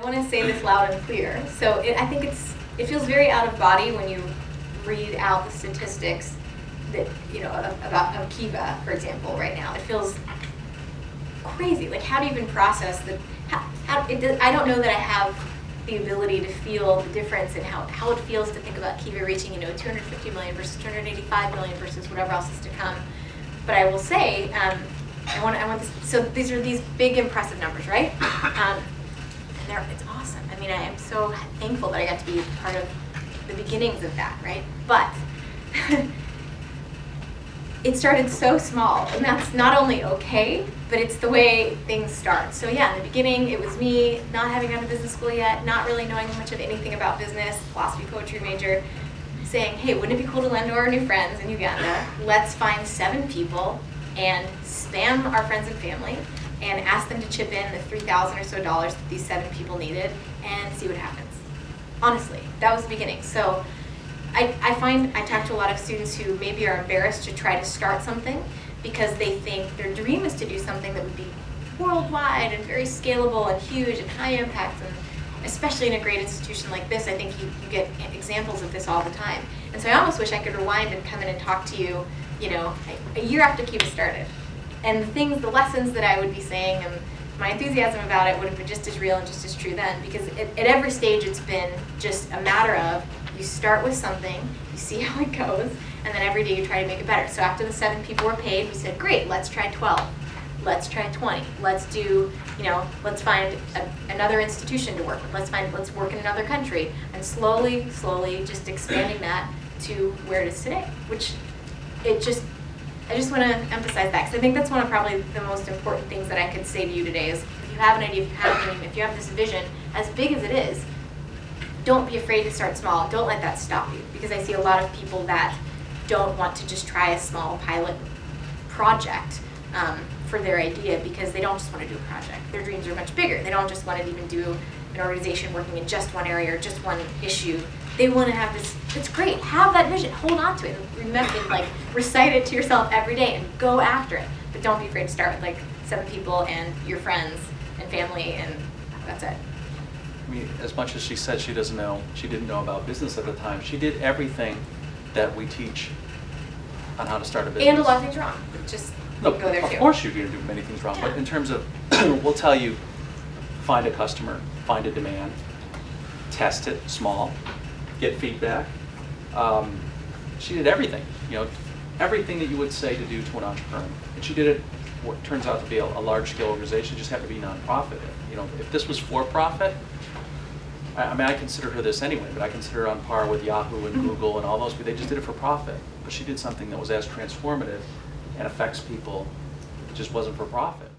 want to say this loud and clear. So I think it feels very out of body when you read out the statistics that, about Kiva, for example, right now. It feels crazy. Like, how do you even process the, I don't know that I have the ability to feel the difference in how it feels to think about Kiva reaching, 250 million versus 285 million versus whatever else is to come. But I will say, I want this, so these are these big impressive numbers, right? And it's awesome. I mean, I am so thankful that I got to be part of the beginnings of that, right? But it started so small, and that's not only okay, but it's the way things start. So yeah, in the beginning, it was me not having gone to business school yet, not really knowing much of anything about business, philosophy, poetry major, saying, hey, wouldn't it be cool to lend to our new friends in Uganda? Let's find 7 people and spam our friends and family and ask them to chip in the $3,000 or so that these 7 people needed and see what happens. Honestly, that was the beginning. So I find I talk to a lot of students who maybe are embarrassed to try to start something because they think their dream is to do something that would be worldwide and very scalable and huge and high impact, and especially in a great institution like this, I think you get examples of this all the time. And so I almost wish I could rewind and come in and talk to you, a year after Kiva started. And the lessons that I would be saying and my enthusiasm about it would have been just as real and just as true then, because at every stage it's been just a matter of you start with something, you see how it goes, and then every day you try to make it better. So after the 7 people were paid, we said, great, let's try 12. Let's try 20. Let's do, let's find another institution to work with. Let's work in another country. And slowly just expanding that to where it is today, which I just want to emphasize that, because I think that's one of probably the most important things that I could say to you today is, if you have an idea, if you have a dream, if you have this vision, as big as it is, don't be afraid to start small. Don't let that stop you, because I see a lot of people that don't want to just try a small pilot project for their idea, because they don't just want to do a project. Their dreams are much bigger. They don't just want to even do an organization working in just one area or just one issue. They want to have this. It's great. Have that vision. Hold on to it. And remember, recite it to yourself every day and go after it. But don't be afraid to start with 7 people and your friends and family, and that's it. I mean, as much as she said she didn't know about business at the time, she did everything that we teach on how to start a business. And a lot of things wrong. Just go there too. Of course you're going to do many things wrong, but in terms of, we'll tell you, find a customer, find a demand, test it small, get feedback. She did everything, everything that you would say to do to an entrepreneur. And she did it, what turns out to be a large-scale organization, just happened to be nonprofit. If this was for-profit, I mean, I consider her this anyway, but I consider her on par with Yahoo and Google and all those, but they just did it for profit. But she did something that was as transformative and affects people. It just wasn't for profit.